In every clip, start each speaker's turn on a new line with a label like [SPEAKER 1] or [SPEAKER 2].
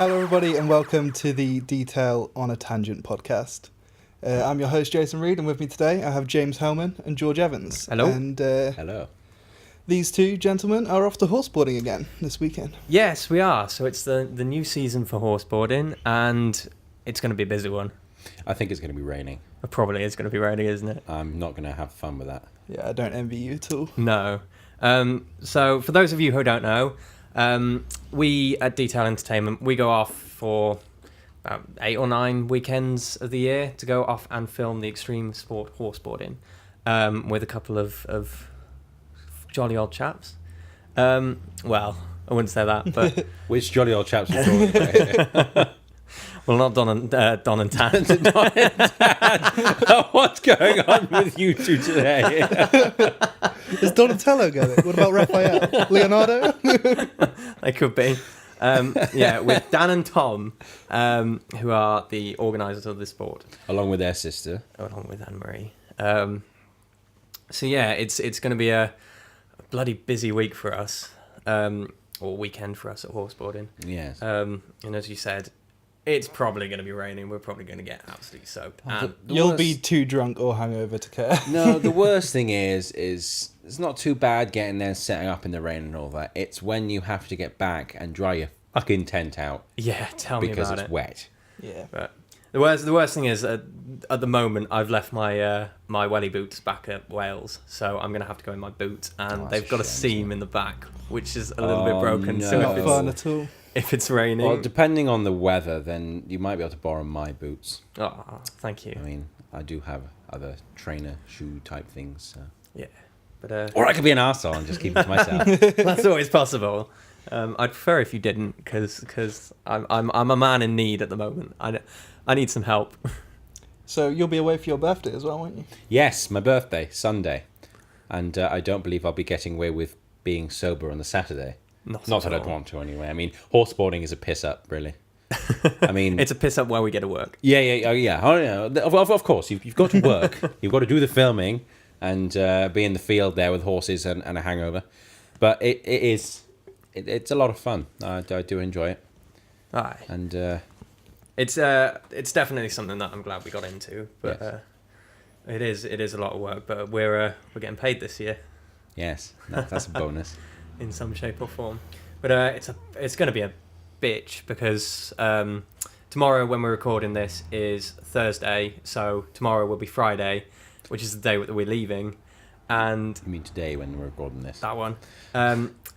[SPEAKER 1] Hello, everybody, and welcome to the Detail on a Tangent podcast. I'm your host, Jason Reed, and with me today I have James Hellman and George Evans.
[SPEAKER 2] Hello.
[SPEAKER 1] And
[SPEAKER 3] Hello.
[SPEAKER 1] these two gentlemen are off to horseboarding again this weekend.
[SPEAKER 2] Yes, we are. So it's the new season for horseboarding, and it's going to be a busy one.
[SPEAKER 3] I think it's going to be raining.
[SPEAKER 2] It probably is going to be raining, isn't it?
[SPEAKER 3] I'm not going to have fun with that.
[SPEAKER 1] Yeah, I don't envy you at all.
[SPEAKER 2] No. So for those of you who don't know, we at Detail Entertainment, we go off for about 8 or 9 weekends of the year to go off and film the extreme sport horseboarding with a couple of jolly old chaps. Well, I wouldn't say that, but...
[SPEAKER 3] Which jolly old chaps are talking about here?
[SPEAKER 2] Well, not Don and Tan.
[SPEAKER 3] What's going on with you two today?
[SPEAKER 1] Is Donatello going? What about Raphael? Leonardo?
[SPEAKER 2] They could be. Yeah, with Dan and Tom, who are the organisers of the sport.
[SPEAKER 3] Along with their sister.
[SPEAKER 2] Along with Anne-Marie. So yeah, it's going to be a bloody busy week for us, or weekend for us at horseboarding.
[SPEAKER 3] Yes.
[SPEAKER 2] And as you said, it's probably going to be raining. We're probably going to get absolutely soaked. And
[SPEAKER 1] You'll be too drunk or hungover to care.
[SPEAKER 3] No, the worst thing is it's not too bad getting there and setting up in the rain and all that. It's when you have to get back and dry your fucking tent out.
[SPEAKER 2] yeah, tell me
[SPEAKER 3] Because
[SPEAKER 2] about
[SPEAKER 3] it's
[SPEAKER 2] it.
[SPEAKER 3] wet.
[SPEAKER 1] Yeah.
[SPEAKER 2] But the worst thing is at the moment I've left my my welly boots back at Wales, so I'm gonna have to go in my boots, and
[SPEAKER 3] that's
[SPEAKER 2] they've got a
[SPEAKER 3] a shame,
[SPEAKER 2] seam
[SPEAKER 3] isn't it?
[SPEAKER 2] in the back, which is a little bit
[SPEAKER 3] Oh,
[SPEAKER 2] broken.
[SPEAKER 3] no.
[SPEAKER 2] So
[SPEAKER 1] Not
[SPEAKER 2] if
[SPEAKER 1] fun
[SPEAKER 2] it's,
[SPEAKER 1] at all.
[SPEAKER 2] if it's raining,
[SPEAKER 3] Well, depending on the weather, then you might be able to borrow my boots.
[SPEAKER 2] oh, thank you.
[SPEAKER 3] I mean, I do have other trainer shoe type things. So.
[SPEAKER 2] Yeah, but
[SPEAKER 3] Or I could be an arsehole and just keep it to myself.
[SPEAKER 2] that's always possible. I'd prefer if you didn't, because I'm a man in need at the moment. I need some help.
[SPEAKER 1] So you'll be away for your birthday as well, won't you?
[SPEAKER 3] Yes, my birthday, Sunday. And I don't believe I'll be getting away with being sober on the Saturday. Not
[SPEAKER 2] at
[SPEAKER 3] that I'd
[SPEAKER 2] all.
[SPEAKER 3] want to anyway. I mean, horseboarding is a piss up, really. I mean...
[SPEAKER 2] It's a piss up where we get to work.
[SPEAKER 3] Yeah. Oh, yeah. Of course, you've got to work. You've got to do the filming and be in the field there with horses and a hangover. But it's a lot of fun. I do enjoy it.
[SPEAKER 2] Aye.
[SPEAKER 3] And...
[SPEAKER 2] It's definitely something that I'm glad we got into, but
[SPEAKER 3] Yes.
[SPEAKER 2] it is a lot of work. But we're getting paid this year
[SPEAKER 3] yes, that's a bonus.
[SPEAKER 2] in some shape or form. But it's going to be a bitch, because tomorrow, when we're recording this, is Thursday, so tomorrow will be Friday, which is the day that we're leaving, and
[SPEAKER 3] I mean, today when we're recording this.
[SPEAKER 2] that one,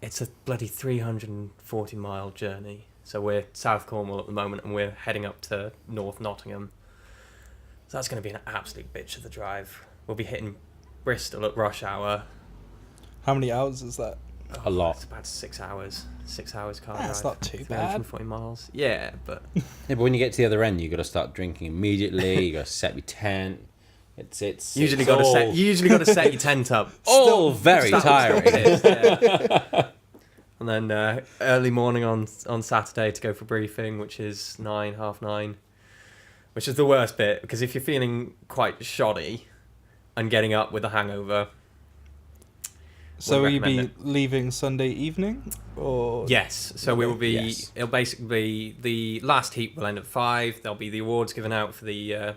[SPEAKER 2] it's a bloody 340-mile journey. So we're South Cornwall at the moment, and we're heading up to North Nottingham. So that's going to be an absolute bitch of the drive. We'll be hitting Bristol at rush hour.
[SPEAKER 1] How many hours is that?
[SPEAKER 3] A lot.
[SPEAKER 2] It's about 6 hours. 6 hours car
[SPEAKER 1] That's
[SPEAKER 2] drive.
[SPEAKER 1] not too bad.
[SPEAKER 2] 340 miles. Yeah, but
[SPEAKER 3] Yeah, but when you get to the other end, you got to start drinking immediately. You got to set your tent. It's
[SPEAKER 2] usually
[SPEAKER 3] it's
[SPEAKER 2] got to
[SPEAKER 3] all-
[SPEAKER 2] set. You usually got to set your tent up.
[SPEAKER 3] all very
[SPEAKER 2] Still
[SPEAKER 3] tiring.
[SPEAKER 2] it is, yeah. And then early morning on Saturday to go for briefing, which is 9, half 9, which is the worst bit, because if you're feeling quite shoddy and getting up with a hangover.
[SPEAKER 1] So will you be
[SPEAKER 2] recommend
[SPEAKER 1] leaving Sunday evening? Or
[SPEAKER 2] Yes, so we will be.
[SPEAKER 3] Yes.
[SPEAKER 2] It'll basically be the last heat will end at 5. There'll be the awards given out for the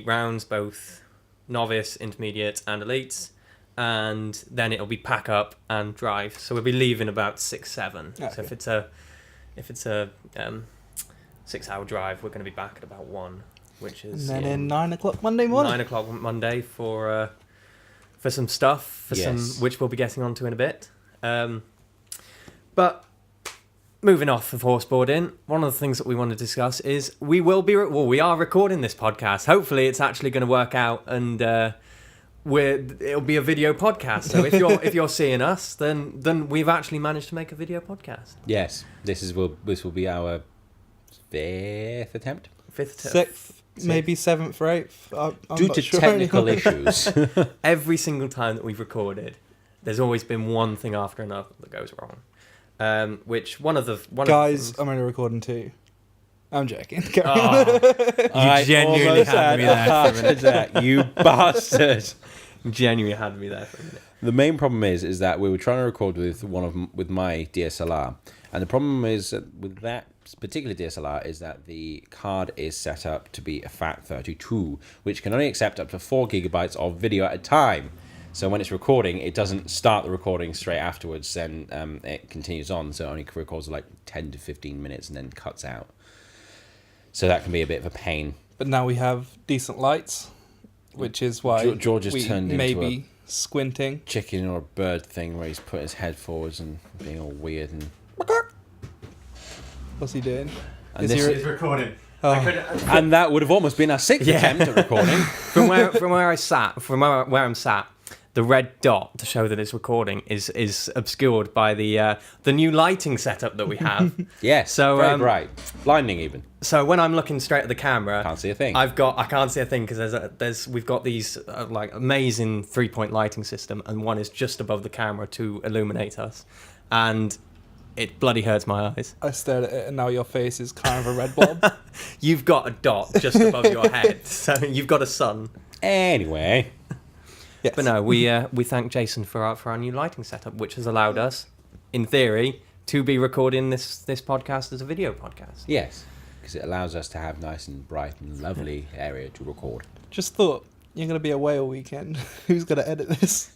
[SPEAKER 2] rounds, both novice, intermediate, and elites, and then it'll be pack up and drive. So we'll be leaving about 6, 7.
[SPEAKER 1] Okay.
[SPEAKER 2] So if it's a 6-hour drive, we're going to be back at about 1, which is
[SPEAKER 1] and then in 9 o'clock Monday morning.
[SPEAKER 2] 9 o'clock Monday for some stuff, for
[SPEAKER 3] Yes.
[SPEAKER 2] some which we'll be getting onto in a bit. But moving off of horseboarding, one of the things that we want to discuss is we are recording this podcast. Hopefully, it's actually going to work out, and it'll be a video podcast. So if you're seeing us, then we've actually managed to make a video podcast.
[SPEAKER 3] Yes, this will be our 5th attempt.
[SPEAKER 1] 6th, maybe 7th or 8th. I'm
[SPEAKER 3] Due
[SPEAKER 1] not
[SPEAKER 3] to
[SPEAKER 1] sure
[SPEAKER 3] technical
[SPEAKER 1] anymore.
[SPEAKER 3] issues.
[SPEAKER 2] Every single time that we've recorded, there's always been one thing after another that goes wrong. Which one of the
[SPEAKER 1] Guys,
[SPEAKER 2] things-
[SPEAKER 1] I'm only recording 2. I'm joking. Carry on.
[SPEAKER 2] Oh, you genuinely had me there for a minute.
[SPEAKER 3] That, you bastard.
[SPEAKER 2] Genuinely had me there for a minute.
[SPEAKER 3] The main problem is that we were trying to record with my DSLR, and the problem is that with that particular DSLR is that the card is set up to be a FAT32, which can only accept up to 4 gigabytes of video at a time. So when it's recording, it doesn't start the recording straight afterwards, then it continues on. So it only records like 10 to 15 minutes and then cuts out. So that can be a bit of a pain.
[SPEAKER 1] But now we have decent lights, which is why
[SPEAKER 3] George has
[SPEAKER 1] we
[SPEAKER 3] turned
[SPEAKER 1] may
[SPEAKER 3] into
[SPEAKER 1] be squinting.
[SPEAKER 3] chicken or a bird thing where he's put his head forwards and being all weird and
[SPEAKER 1] What's he doing?
[SPEAKER 3] And
[SPEAKER 1] Is
[SPEAKER 3] this
[SPEAKER 1] he
[SPEAKER 2] It's recording.
[SPEAKER 1] Oh.
[SPEAKER 3] and that would have almost been our 6th
[SPEAKER 2] Yeah.
[SPEAKER 3] attempt at recording.
[SPEAKER 2] From where I'm sat, the red dot to show that it's recording is obscured by the new lighting setup that we have.
[SPEAKER 3] Yes,
[SPEAKER 2] So,
[SPEAKER 3] very bright, blinding even.
[SPEAKER 2] So when I'm looking straight at the camera,
[SPEAKER 3] Can't see a thing.
[SPEAKER 2] I can't see a thing because we've got these like amazing 3-point lighting system, and one is just above the camera to illuminate us, and it bloody hurts my eyes.
[SPEAKER 1] I stared at it, and now your face is kind of a red blob.
[SPEAKER 2] You've got a dot just above your head, so you've got a sun.
[SPEAKER 3] Anyway,
[SPEAKER 1] Yes.
[SPEAKER 2] But no, we thank Jason for our new lighting setup, which has allowed us, in theory, to be recording this podcast as a video podcast.
[SPEAKER 3] yes, because it allows us to have nice and bright and lovely area to record.
[SPEAKER 1] Just thought, you're going to be away all weekend. Who's going to edit this?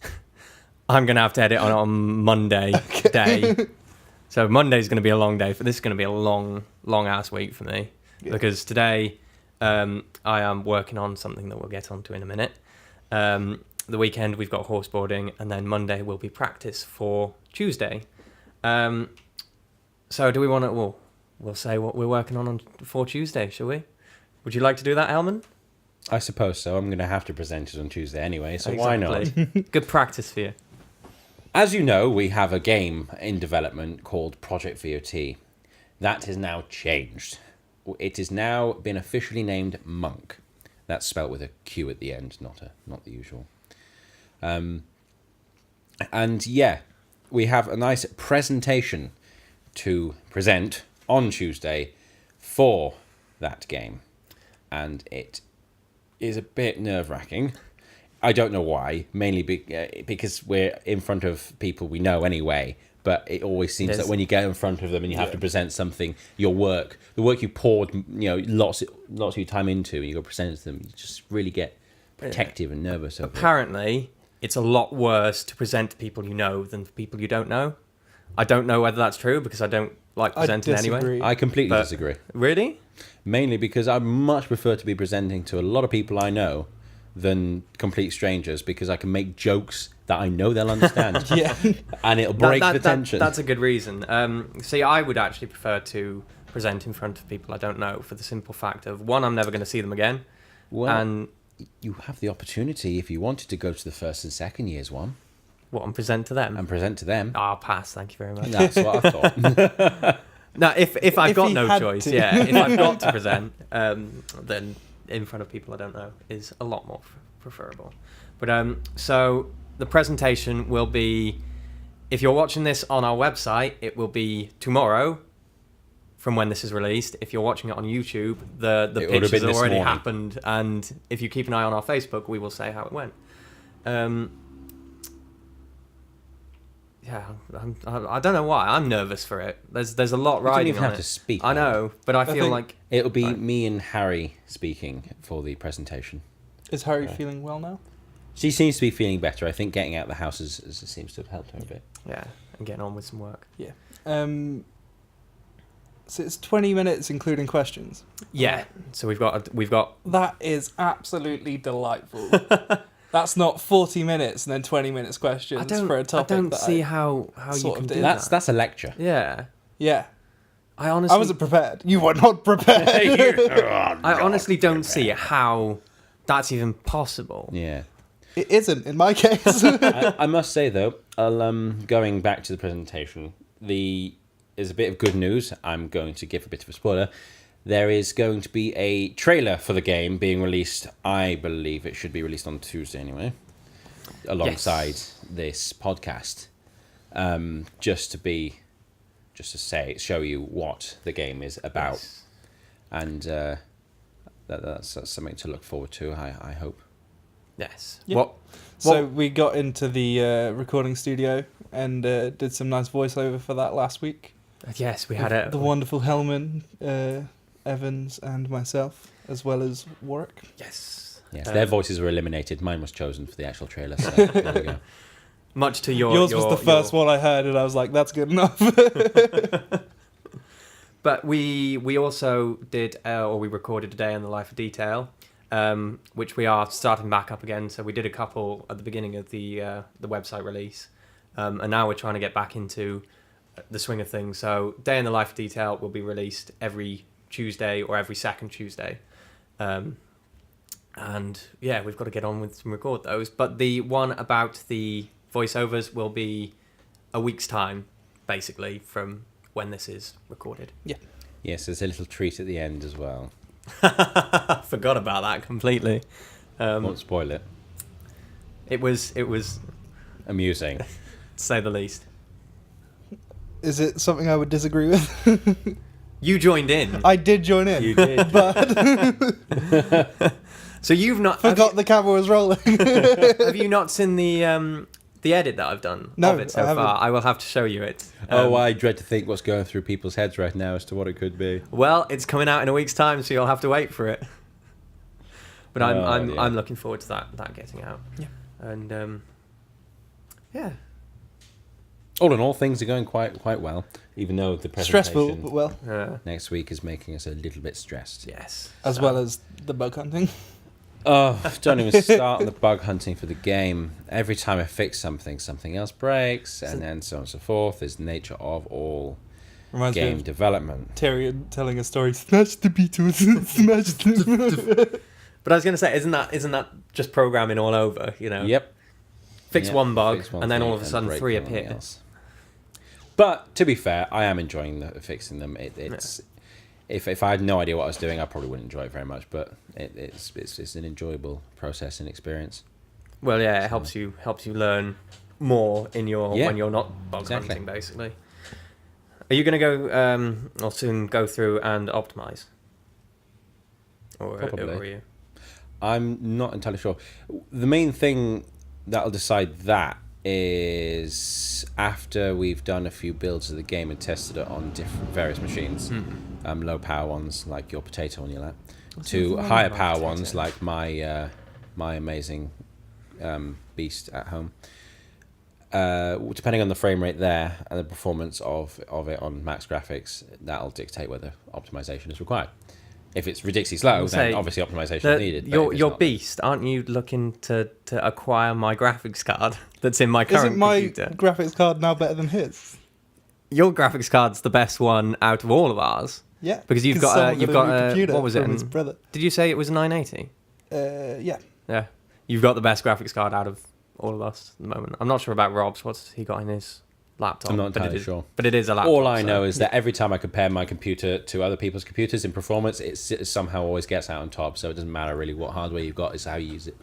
[SPEAKER 2] I'm going to have to edit on Monday day. So Monday's going to be a long day. This is going to be a long ass week for me.
[SPEAKER 1] Yeah.
[SPEAKER 2] Because today I am working on something that we'll get onto in a minute. The weekend we've got horseboarding, and then Monday will be practice for Tuesday. So do we want to... We'll say what we're working on for Tuesday, shall we? Would you like to do that, Elman?
[SPEAKER 3] I suppose so. I'm going to have to present it on Tuesday anyway, so why not?
[SPEAKER 2] Exactly. Good practice for you.
[SPEAKER 3] As you know, we have a game in development called Project VOT. That has now changed. It has now been officially named Monq. That's spelt with a Q at the end, not the usual. And yeah, we have a nice presentation to present on Tuesday for that game. And it is a bit nerve-wracking. I don't know why, mainly because we're in front of people we know anyway. But it always seems that when you get in front of them and you have to present something, the work you poured, lots of your time into, and you go present it to them, you just really get protective and nervous.
[SPEAKER 2] Apparently, it's a lot worse to present to people you know than to people you don't know. I don't know whether that's true because I don't like presenting anyway.
[SPEAKER 3] I completely disagree.
[SPEAKER 2] Really?
[SPEAKER 3] Mainly because I much prefer to be presenting to a lot of people I know than complete strangers, because I can make jokes that I know they'll understand.
[SPEAKER 1] Yeah.
[SPEAKER 3] And it'll break the tension.
[SPEAKER 2] That's a good reason. See, I would actually prefer to present in front of people I don't know for the simple fact of, one, I'm never going to see them again.
[SPEAKER 3] Well,
[SPEAKER 2] And
[SPEAKER 3] you have the opportunity if you wanted to go to the first and second years one
[SPEAKER 2] what, and present to them?
[SPEAKER 3] and present to them.
[SPEAKER 2] I'll pass, thank you very much.
[SPEAKER 3] That's what I thought.
[SPEAKER 2] No, if I've
[SPEAKER 1] If
[SPEAKER 2] got
[SPEAKER 1] he
[SPEAKER 2] no
[SPEAKER 1] had
[SPEAKER 2] choice,
[SPEAKER 1] to.
[SPEAKER 2] yeah. If I've got to present, then in front of people I don't know is a lot more preferable. But so the presentation will be, if you're watching this on our website, it will be tomorrow from when this is released. If you're watching it on YouTube, the
[SPEAKER 3] It would have
[SPEAKER 2] pitch has
[SPEAKER 3] been this
[SPEAKER 2] already
[SPEAKER 3] morning.
[SPEAKER 2] happened, and if you keep an eye on our Facebook, we will say how it went. Yeah, I don't know why. I'm nervous for it. There's a lot
[SPEAKER 3] You don't
[SPEAKER 2] riding
[SPEAKER 3] even
[SPEAKER 2] on
[SPEAKER 3] have
[SPEAKER 2] it.
[SPEAKER 3] to speak.
[SPEAKER 2] I know, but I feel
[SPEAKER 1] think-
[SPEAKER 2] like
[SPEAKER 3] It'll be me and Harry speaking for the presentation.
[SPEAKER 1] Is Harry feeling well now?
[SPEAKER 3] She seems to be feeling better. I think getting out of the house seems to have helped her a bit.
[SPEAKER 2] yeah, and getting on with some work.
[SPEAKER 1] Yeah. So it's 20 minutes including questions.
[SPEAKER 2] Yeah, so we've got
[SPEAKER 1] That is absolutely delightful. That's not 40 minutes and then 20 minutes questions for a topic.
[SPEAKER 2] I don't
[SPEAKER 1] that
[SPEAKER 2] see how you
[SPEAKER 1] sort
[SPEAKER 2] can
[SPEAKER 1] of
[SPEAKER 2] do
[SPEAKER 1] did.
[SPEAKER 2] that.
[SPEAKER 3] That's a lecture.
[SPEAKER 2] Yeah,
[SPEAKER 1] Yeah.
[SPEAKER 2] I honestly
[SPEAKER 1] I wasn't prepared. You were not prepared.
[SPEAKER 2] I honestly don't see how that's even possible.
[SPEAKER 3] Yeah.
[SPEAKER 1] It isn't in my case.
[SPEAKER 3] I must say though, going back to the presentation, there's a bit of good news. I'm going to give a bit of a spoiler. There is going to be a trailer for the game being released. I believe it should be released on Tuesday anyway, alongside this podcast, just to show you what the game is about,
[SPEAKER 2] Yes.
[SPEAKER 3] and that's something to look forward to. I hope.
[SPEAKER 2] Yes.
[SPEAKER 1] Yeah.
[SPEAKER 2] What?
[SPEAKER 1] So we got into the recording studio and did some nice voiceover for that last week.
[SPEAKER 2] Yes, we had it.
[SPEAKER 1] The wonderful Hellman, Evans, and myself, as well as Warwick.
[SPEAKER 2] Yes.
[SPEAKER 3] Yes, their voices were eliminated. Mine was chosen for the actual trailer. So there we go.
[SPEAKER 2] Much to
[SPEAKER 1] Yours was the first one I heard, and I was like, "That's good enough."
[SPEAKER 2] But we also did, or we recorded a day in the life of detail, which we are starting back up again. So we did a couple at the beginning of the website release, and now we're trying to get back into the swing of things. So day in the life of detail will be released every Tuesday or every second Tuesday, and yeah, we've got to get on with and record those. But the one about the voiceovers will be a week's time, basically, from when this is recorded.
[SPEAKER 1] Yeah.
[SPEAKER 3] Yes, there's a little treat at the end as well.
[SPEAKER 2] Forgot about that completely.
[SPEAKER 3] Won't spoil it.
[SPEAKER 2] It was
[SPEAKER 3] Amusing.
[SPEAKER 2] to say the least.
[SPEAKER 1] Is it something I would disagree with?
[SPEAKER 2] You joined in.
[SPEAKER 1] I did join in.
[SPEAKER 3] You did.
[SPEAKER 1] But
[SPEAKER 2] So you've not
[SPEAKER 1] forgot the camera was rolling.
[SPEAKER 2] have you not seen the edit that I've done
[SPEAKER 1] No,
[SPEAKER 2] of it so
[SPEAKER 1] I haven't.
[SPEAKER 2] far? I will have to show you it.
[SPEAKER 3] I dread to think what's going through people's heads right now as to what it could be.
[SPEAKER 2] Well, it's coming out in a week's time, so you'll have to wait for it. But I'm
[SPEAKER 3] dear.
[SPEAKER 2] I'm looking forward to that getting out.
[SPEAKER 1] Yeah.
[SPEAKER 2] And yeah.
[SPEAKER 3] All in all, things are going quite well, even though the presentation
[SPEAKER 1] Stressful, but well,
[SPEAKER 3] next week is making us a little bit stressed.
[SPEAKER 2] Yes.
[SPEAKER 1] as
[SPEAKER 2] So-
[SPEAKER 1] well as the bug hunting.
[SPEAKER 3] Oh, don't even start on the bug hunting for the game. Every time I fix something, something else breaks, and then so on and so forth. Is the nature of all
[SPEAKER 1] Reminds me
[SPEAKER 3] game
[SPEAKER 1] of
[SPEAKER 3] development.
[SPEAKER 1] Tyrion telling a story. Smash the Beatles, smash them.
[SPEAKER 2] But I was going to say, isn't that just programming all over? You know.
[SPEAKER 3] Yep.
[SPEAKER 2] Fix
[SPEAKER 3] Yep,
[SPEAKER 2] one bug,
[SPEAKER 3] fix one
[SPEAKER 2] and then
[SPEAKER 3] thing
[SPEAKER 2] all of a
[SPEAKER 3] and
[SPEAKER 2] sudden
[SPEAKER 3] break
[SPEAKER 2] 3
[SPEAKER 3] something
[SPEAKER 2] appear.
[SPEAKER 3] else. But to be fair, I am enjoying fixing them. It's if I had no idea what I was doing, I probably wouldn't enjoy it very much. But it's an enjoyable process and experience.
[SPEAKER 2] Well, yeah, it helps you learn more in your
[SPEAKER 3] Yeah,
[SPEAKER 2] when you're not bug
[SPEAKER 3] exactly.
[SPEAKER 2] hunting, basically. Are you going to go or soon go through and optimize? Or
[SPEAKER 3] Probably.
[SPEAKER 2] are you?
[SPEAKER 3] I'm not entirely sure. The main thing that'll decide that is after we've done a few builds of the game and tested it on various machines, low power ones like your potato on your lap, to higher power ones like my amazing beast at home. Depending on the frame rate there and the performance of it on max graphics, that'll dictate whether optimization is required. If it's ridiculously slow, then obviously optimization is needed. but if it's
[SPEAKER 2] Your
[SPEAKER 3] not,
[SPEAKER 2] beast, aren't you looking to acquire my graphics card that's in my current
[SPEAKER 1] Isn't my
[SPEAKER 2] computer?
[SPEAKER 1] graphics card now better than his?
[SPEAKER 2] Your graphics card's the best one out of all of ours.
[SPEAKER 1] Yeah,
[SPEAKER 2] Because you've got
[SPEAKER 1] someone
[SPEAKER 2] a
[SPEAKER 1] new computer
[SPEAKER 2] what was it?
[SPEAKER 1] from his brother.
[SPEAKER 2] Did you say it was 980?
[SPEAKER 1] Yeah.
[SPEAKER 2] Yeah. You've got the best graphics card out of all of us at the moment. I'm not sure about Rob's. What's he got in his laptop?
[SPEAKER 3] I'm not
[SPEAKER 2] but
[SPEAKER 3] entirely sure.
[SPEAKER 2] But it is a laptop.
[SPEAKER 3] All I
[SPEAKER 2] so-
[SPEAKER 3] know is that every time I compare my computer to other people's computers in performance, it somehow always gets out on top. So it doesn't matter really what hardware you've got; it's how you use it.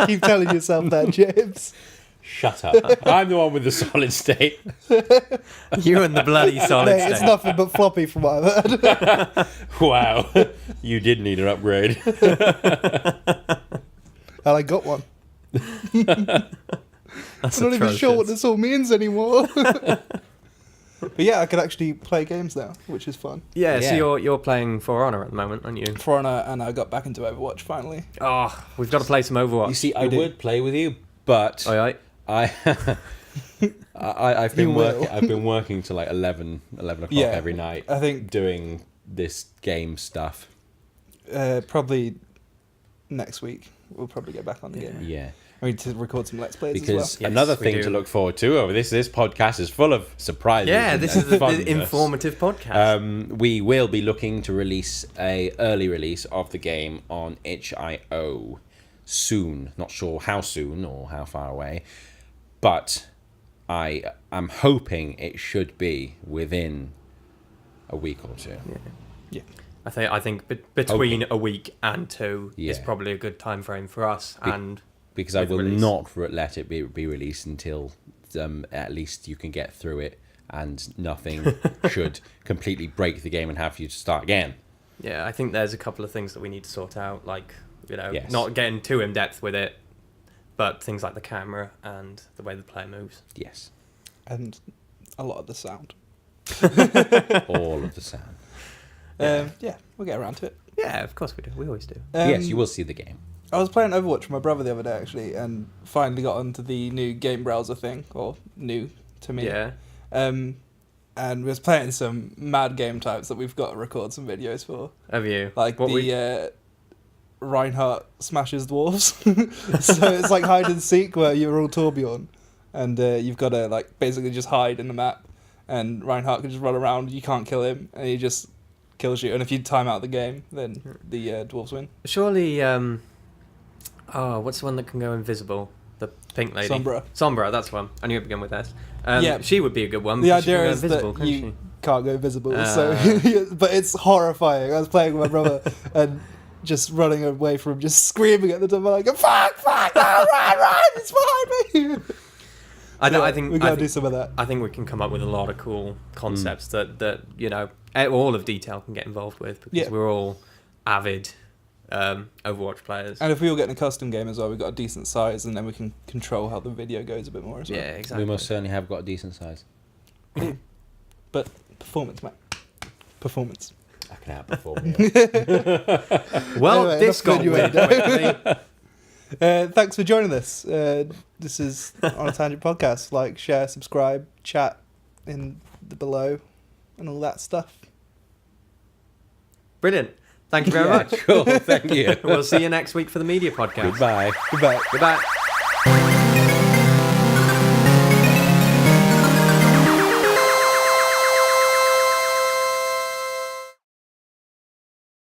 [SPEAKER 1] Keep telling yourself that, James.
[SPEAKER 3] Shut up! I'm the one with the solid state.
[SPEAKER 2] You and the bloody solid
[SPEAKER 1] Mate, it's
[SPEAKER 2] state.
[SPEAKER 1] nothing but floppy from what I've heard.
[SPEAKER 3] Wow, you did need an upgrade.
[SPEAKER 1] And I got one.
[SPEAKER 2] That's
[SPEAKER 1] I'm not even sure what
[SPEAKER 2] atrocious.
[SPEAKER 1] this all means anymore. But yeah, I can actually play games now, which is fun.
[SPEAKER 2] Yeah,
[SPEAKER 3] Yeah.
[SPEAKER 2] so you're playing For Honor at the moment, aren't you?
[SPEAKER 1] For Honor, and I got back into Overwatch finally.
[SPEAKER 2] Oh, we've got to play some Overwatch.
[SPEAKER 3] You see, I
[SPEAKER 1] We do.
[SPEAKER 3] would play with you, but
[SPEAKER 2] Aye, aye.
[SPEAKER 3] I've been
[SPEAKER 1] You will.
[SPEAKER 3] working. I've been working till like 11 o'clock
[SPEAKER 1] Yeah,
[SPEAKER 3] every night.
[SPEAKER 1] I think
[SPEAKER 3] doing this game stuff.
[SPEAKER 1] probably next week we'll probably get back on the game.
[SPEAKER 3] Yeah.
[SPEAKER 1] I need to record some Let's Plays
[SPEAKER 3] Because
[SPEAKER 1] as well.
[SPEAKER 2] Yes,
[SPEAKER 3] another
[SPEAKER 2] we
[SPEAKER 3] thing
[SPEAKER 2] do.
[SPEAKER 3] to look forward to over this podcast is full of surprises.
[SPEAKER 2] Yeah,
[SPEAKER 3] and-
[SPEAKER 2] this
[SPEAKER 3] and
[SPEAKER 2] is the
[SPEAKER 3] funness.
[SPEAKER 2] informative podcast.
[SPEAKER 3] We will be looking to release a early release of the game on itch.io soon. Not sure how soon or how far away, but I am hoping it should be within a week or two.
[SPEAKER 1] Yeah.
[SPEAKER 2] I think between a week and 2 is
[SPEAKER 3] Yeah.
[SPEAKER 2] probably a good time frame for us. And
[SPEAKER 3] Because I
[SPEAKER 2] with
[SPEAKER 3] will
[SPEAKER 2] release.
[SPEAKER 3] not let it be released until at least you can get through it and nothing should completely break the game and have you to start again.
[SPEAKER 2] yeah, I think there's a couple of things that we need to sort out, like, you know,
[SPEAKER 3] Yes.
[SPEAKER 2] not getting too in depth with it, but things like the camera and the way the player moves.
[SPEAKER 3] Yes.
[SPEAKER 1] And a lot of the sound.
[SPEAKER 3] All of the sound.
[SPEAKER 1] Yeah, we'll get around to it.
[SPEAKER 2] Yeah, of course we do. We always do.
[SPEAKER 3] Yes, you will see the game.
[SPEAKER 1] I was playing Overwatch with my brother the other day, actually, and finally got onto the new game browser thing, or new to me.
[SPEAKER 2] Yeah.
[SPEAKER 1] And we was playing some mad game types that we've got to record some videos for.
[SPEAKER 2] Have you?
[SPEAKER 1] Like
[SPEAKER 2] What
[SPEAKER 1] Reinhardt smashes dwarves. So it's like hide and seek where you're all Torbjorn, and you've got to like basically just hide in the map, and Reinhardt can just run around. You can't kill him, and he just kills you. And if you time out the game, then the dwarves win.
[SPEAKER 2] Surely, what's the one that can go invisible? The pink lady. Sombra, that's one. I knew it began with S.
[SPEAKER 1] Yeah.
[SPEAKER 2] She would be a good one.
[SPEAKER 1] The
[SPEAKER 2] because she
[SPEAKER 1] idea
[SPEAKER 2] can go
[SPEAKER 1] is
[SPEAKER 2] invisible,
[SPEAKER 1] that
[SPEAKER 2] can't
[SPEAKER 1] you
[SPEAKER 2] she?
[SPEAKER 1] can't go visible, but it's horrifying. I was playing with my brother and just running away from him, just screaming at the top, like, fuck, no, run, it's behind me.
[SPEAKER 2] I think
[SPEAKER 1] we got to do some of that.
[SPEAKER 2] I think we can come up with a lot of cool concepts that you know all of detail can get involved with, because we're all avid Overwatch players.
[SPEAKER 1] And if we all get in a custom game as well, we've got a decent size, and then we can control how the video goes a bit more as well.
[SPEAKER 2] Yeah, exactly.
[SPEAKER 3] We most certainly have got a decent size.
[SPEAKER 1] We do. But performance, mate. Performance.
[SPEAKER 3] I can outperform you.
[SPEAKER 2] Well,
[SPEAKER 1] Anyway,
[SPEAKER 2] this got weird quickly.
[SPEAKER 1] Thanks for joining us. This is On a Tangent Podcast. Like, share, subscribe, chat in the below, and all that stuff.
[SPEAKER 2] Brilliant. Thank you very much.
[SPEAKER 3] Cool, thank you.
[SPEAKER 2] We'll see you next week for the media podcast.
[SPEAKER 3] Goodbye.
[SPEAKER 1] Goodbye.
[SPEAKER 2] Goodbye.